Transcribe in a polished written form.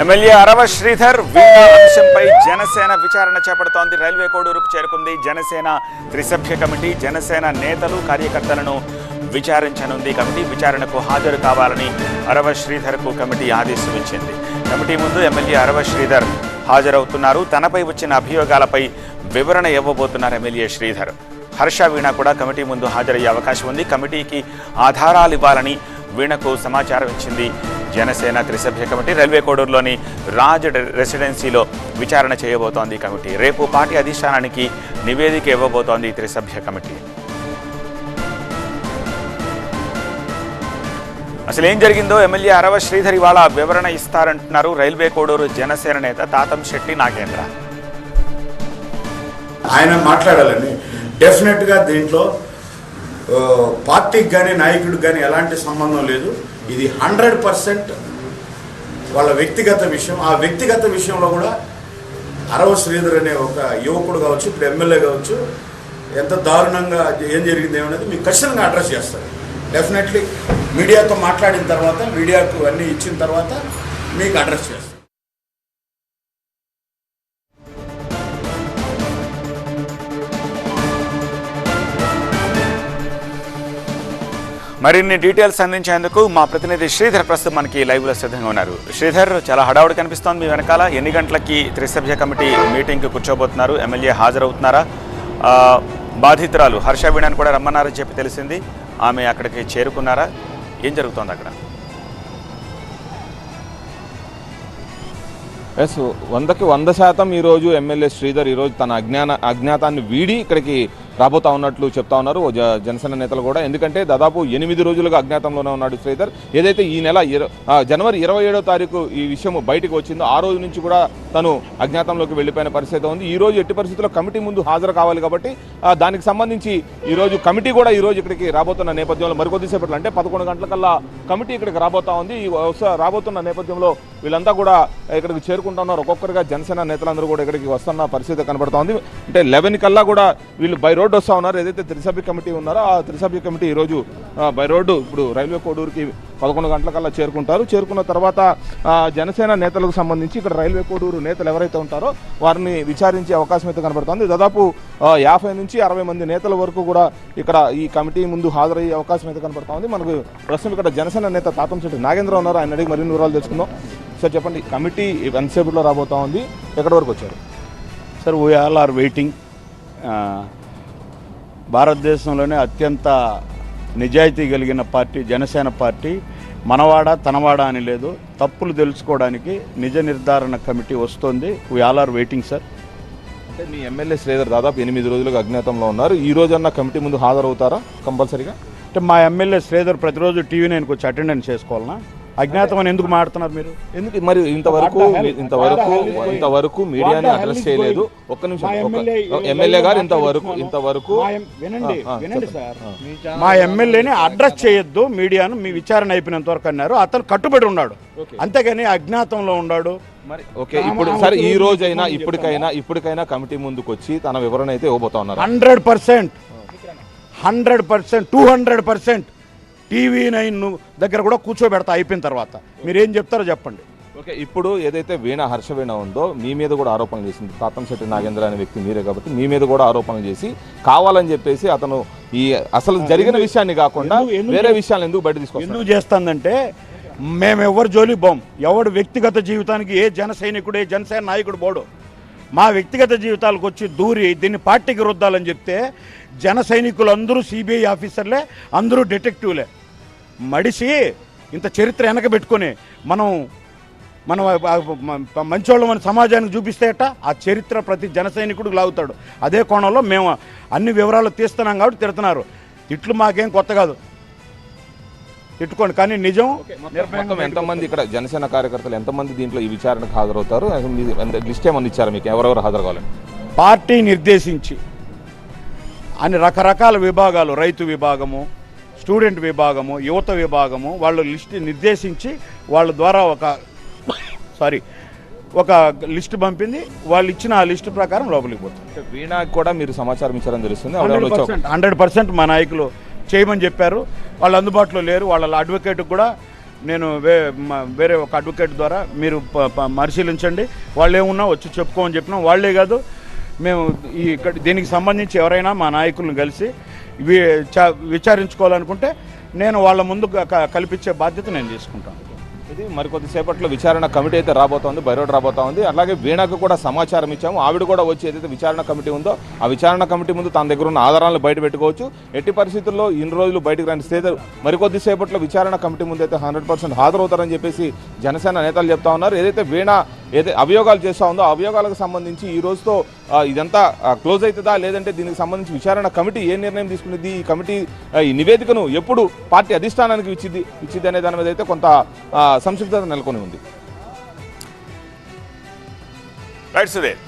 MLA అరవ శ్రీధర్ వీణా అంశంపై జనసేన విచారణ చేపడుతోంది. రైల్వే కోడూరుకు చేరుకుంది జనసేన త్రిసభ్య కమిటీ. జనసేన నేతలు కార్యకర్తలను విచారించనుంది కమిటీ. విచారణకు హాజరు కావాలని అరవ శ్రీధర్కు కమిటీ ఆదేశం ఇచ్చింది. కమిటీ ముందు ఎమ్మెల్యే అరవ శ్రీధర్ హాజరవుతున్నారు. తనపై వచ్చిన అభియోగాలపై వివరణ ఇవ్వబోతున్నారు ఎమ్మెల్యే శ్రీధర్. హర్ష వీణ కూడా కమిటీ ముందు హాజరయ్యే అవకాశం ఉంది. కమిటీకి ఆధారాలు ఇవ్వాలని వీణకు సమాచారం ఇచ్చింది జనసేన త్రిసభ్య కమిటీ. రైల్వే కోడూరులోని రాజ్ రెసిడెన్సీలో విచారణ చేయబోతోంది కమిటీ. రేపు పార్టీ అధిష్టానానికి నివేదిక ఇవ్వబోతోంది త్రిసభ్య కమిటీ. అసలు ఏం జరిగిందో ఎమ్మెల్యే అరవ శ్రీధర్ ఇవాళ వివరణ ఇస్తారంటున్నారు రైల్వే కోడూరు జనసేన నేత తాతంశెట్టి నాగేంద్ర. ఆయన మాట్లాడాలని డెఫినెట్గా దీంట్లో పార్టీకి కానీ నాయకుడికి కానీ ఎలాంటి సంబంధం లేదు. ఇది 100% వాళ్ళ వ్యక్తిగత విషయం. ఆ వ్యక్తిగత విషయంలో కూడా అరవ శ్రీధర్ అనే ఒక యువకుడు కావచ్చు, ఇప్పుడు ఎమ్మెల్యే కావచ్చు, ఎంత దారుణంగా ఏం జరిగింది ఏమనేది మీకు ఖచ్చితంగా అడ్రస్ చేస్తారు. డెఫినెట్లీ మీడియాతో మాట్లాడిన తర్వాత, మీడియాకు అన్నీ ఇచ్చిన తర్వాత మీకు అడ్రస్ చేస్తారు. మరిన్ని డీటెయిల్స్ అందించేందుకు మా ప్రతినిధి శ్రీధర్ ప్రస్తుతం మనకి లైవ్లో సిద్ధంగా ఉన్నారు. శ్రీధర్, చాలా హడావుడి కనిపిస్తోంది మీ వెనకాల. ఎన్ని గంటలకి త్రిసభ్య కమిటీ మీటింగ్కి కూర్చోబోతున్నారు? ఎమ్మెల్యే హాజరవుతున్నారా? బాధితురాలు హర్ష వీణాన్ని కూడా రమ్మన్నారని చెప్పి తెలిసింది. ఆమె అక్కడికి చేరుకున్నారా? ఏం జరుగుతోంది అక్కడ? ఎస్, 100% ఈరోజు ఎమ్మెల్యే శ్రీధర్ ఈరోజు తన అజ్ఞాతాన్ని వీడి ఇక్కడికి రాబోతా ఉన్నట్లు చెప్తా ఉన్నారు జనసేన నేతలు కూడా. ఎందుకంటే దాదాపు 8 రోజులుగా అజ్ఞాతంలోనే ఉన్నాడు శ్రీధర్. ఏదైతే ఈ నెల జనవరి 27వ తారీఖు ఈ విషయం బయటకు వచ్చిందో ఆ రోజు నుంచి కూడా తను అజ్ఞాతంలోకి వెళ్ళిపోయిన పరిస్థితి ఉంది. ఈ రోజు ఎట్టి పరిస్థితుల్లో కమిటీ ముందు హాజరు కావాలి కాబట్టి దానికి సంబంధించి ఈరోజు కమిటీ కూడా ఈరోజు ఇక్కడికి రాబోతున్న నేపథ్యంలో మరికొద్దిసేపట్లో అంటే 11 గంటలకల్లా కమిటీ ఇక్కడికి రాబోతా ఉంది. రాబోతున్న నేపథ్యంలో వీళ్ళంతా కూడా ఇక్కడికి చేరుకుంటున్నారు. ఒక్కొక్కరిగా జనసేన నేతలందరూ కూడా ఇక్కడికి వస్తున్న పరిస్థితి కనబడతా ఉంది. అంటే 11 కల్లా కూడా వీళ్ళు బై రోడ్ వస్తూ ఉన్నారు. ఏదైతే త్రిసభ్య కమిటీ ఉన్నారో ఆ త్రిసభ్య కమిటీ ఈరోజు బై రోడ్డు ఇప్పుడు రైల్వే కోడూరుకి 11 గంటలకల్లా చేరుకుంటారు. చేరుకున్న తర్వాత జనసేన నేతలకు సంబంధించి ఇక్కడ రైల్వే కోడూరు నేతలు ఎవరైతే ఉంటారో వారిని విచారించే అవకాశం అయితే కనబడుతుంది. దాదాపు 50 నుంచి 60 మంది నేతల వరకు కూడా ఇక్కడ ఈ కమిటీ ముందు హాజరయ్యే అవకాశం అయితే కనబడుతూ ఉంది. మనకు ప్రస్తుతం ఇక్కడ జనసేన నేత తాతంశెట్టి నాగేంద్ర ఉన్నారు. ఆయన అడిగి మరిన్ని వివరాలు తెలుసుకుందాం. సార్ చెప్పండి, కమిటీ ఎంతసేపులో రాబోతా ఉంది? ఎక్కడి వరకు వచ్చారు? Sir, we all are waiting. భారతదేశంలోనే అత్యంత నిజాయితీ కలిగిన పార్టీ జనసేన పార్టీ. మనవాడ తనవాడ అని లేదు. తప్పులు తెలుసుకోవడానికి నిజ నిర్ధారణ కమిటీ వస్తుంది. We all are waiting sir. అంటే మీ ఎమ్మెల్యే శ్రీధర్ దాదాపు 8 రోజులుగా అజ్ఞాతంలో ఉన్నారు. ఈ రోజన్నా కమిటీ ముందు హాజరవుతారా కంపల్సరీగా? అంటే మా ఎమ్మెల్యే శ్రీధర్ ప్రతిరోజు టీవీ నైన్కి వచ్చి అటెండెన్స్ చేసుకోవాలన్నా? అజ్ఞాతం అని ఎందుకు మాట్లాడుతున్నారు మీరు? ఎందుకు మరి ఇంతవరకు మీడియాని అడ్రస్ చేయలేదు? ఒక్క నిమిషం, ఎమ్మెల్యే గారు ఇంతవరకు వినండి సార్. మా ఎమ్మెల్యేని అడ్రస్ చేయొద్దు మీడియాను, మీ విచారణ అయిపోయినంత వరకు అన్నారు. అతను కట్టుబడి ఉన్నాడు, అంతేగాని అజ్ఞాతంలో ఉన్నాడు. మరి ఓకే, ఇప్పుడు సరే ఈ రోజైనా ఇప్పటికైనా కమిటీ ముందుకు వచ్చి తన వివరణ అయితే ఇవ్వబోతా ఉన్నారు. 100%, 200% టీవీ 9 దగ్గర కూడా కూర్చోబెడతా అయిపోయిన తర్వాత. మీరేం చెప్తారో చెప్పండి. ఓకే, ఇప్పుడు ఏదైతే హర్ష వీణ ఉందో మీ మీద కూడా ఆరోపణలు చేసింది. తాతంశెట్టి నాగేంద్ర అనే వ్యక్తి మీరే కాబట్టి మీ మీద కూడా ఆరోపణలు చేసి కావాలని చెప్పేసి అతను ఈ అసలు జరిగిన విషయాన్ని కాకుండా వేరే విషయాలు ఎందుకు బయట తీసుకొస్తారు? ఎందుకు చేస్తుందంటే మేము ఎవరు జోలి పోం. ఎవడు వ్యక్తిగత జీవితానికి ఏ జన సైనికుడు, ఏ జనసేన నాయకుడు పోడు. మా వ్యక్తిగత జీవితాలకు వచ్చి దూరి దీన్ని పార్టీకి రుద్దాలని చెప్తే జన సైనికులు అందరూ సిబిఐ ఆఫీసర్లే, అందరూ డిటెక్టివ్లే. మడిసి ఇంత చరిత్ర వెనక పెట్టుకొని మనం మంచోళ్ళు మన సమాజానికి చూపిస్తే ఆ చరిత్ర ప్రతి జన సైనికుడికి లాగుతాడు. అదే కోణంలో మేము అన్ని వివరాలు తీస్తున్నాం కాబట్టి తిడుతున్నారు. తిట్లు మాకేం కొత్త కాదు, తిట్టుకోండి. కానీ నిజం. ఎంతమంది ఇక్కడ జనసేన కార్యకర్తలు ఎంతమంది దీంట్లో ఈ విచారణకు హాజరవుతారు? లిస్ట్ ఏమన్నా ఇచ్చారా మీకు? ఎవరెవరు హాజరు కావాలని పార్టీ నిర్దేశించి అన్ని రకరకాల విభాగాలు, రైతు విభాగము, స్టూడెంట్ విభాగము, యువత విభాగము, వాళ్ళు లిస్ట్ నిర్దేశించి వాళ్ళ ద్వారా ఒక లిస్ట్ పంపింది. వాళ్ళు ఇచ్చిన ఆ లిస్టు ప్రకారం లోపలికి పోతారు. వీణాకి కూడా మీరు సమాచారం ఇచ్చారని తెలుస్తుంది. 100% మా నాయకులు చేయమని చెప్పారు. వాళ్ళు అందుబాటులో లేరు. వాళ్ళ అడ్వకేట్కి కూడా నేను వేరే ఒక అడ్వకేట్ ద్వారా మీరు పరిశీలించండి, వాళ్ళు ఏమున్నా వచ్చి చెప్పుకోమని చెప్పినా. వాళ్ళే కాదు, మేము ఇక్కడ దీనికి సంబంధించి ఎవరైనా మా నాయకులను కలిసి విచారించుకోవాలనుకుంటే నేను వాళ్ళ ముందు కల్పించే బాధ్యత నేను తీసుకుంటాను. ఇది మరికొద్దిసేపట్లో విచారణ కమిటీ అయితే రాబోతోంది, బైరోడ్ రాబోతోంది. అలాగే వీణకు కూడా సమాచారం ఇచ్చాము. ఆవిడ కూడా వచ్చి ఏదైతే విచారణ కమిటీ ఉందో ఆ విచారణ కమిటీ ముందు తన దగ్గర ఉన్న ఆధారాలను బయట పెట్టుకోవచ్చు. ఎట్టి పరిస్థితుల్లో ఇన్ని రోజులు బయటకు రాని శ్రీధర్ మరికొద్దిసేపట్లో విచారణ కమిటీ ముందు అయితే 100% హాజరవుతారని చెప్పేసి జనసేన నేతలు చెప్తా ఉన్నారు. ఏదైతే వీణ అభియోగాలు చేస్తూ ఉందో ఆ అభియోగాలకు సంబంధించి ఈ రోజుతో ఇదంతా క్లోజ్ అవుతుందా, లేదంటే దీనికి సంబంధించి విచారణ కమిటీ ఏ నిర్ణయం తీసుకునేది, ఈ కమిటీ ఈ నివేదికను ఎప్పుడు పార్టీ అధిష్టానానికి ఇచ్చిద్ది అనే దాని మీద అయితే కొంత సంసిగ్ధత నెలకొని ఉంది. రైట్ సుధీర్.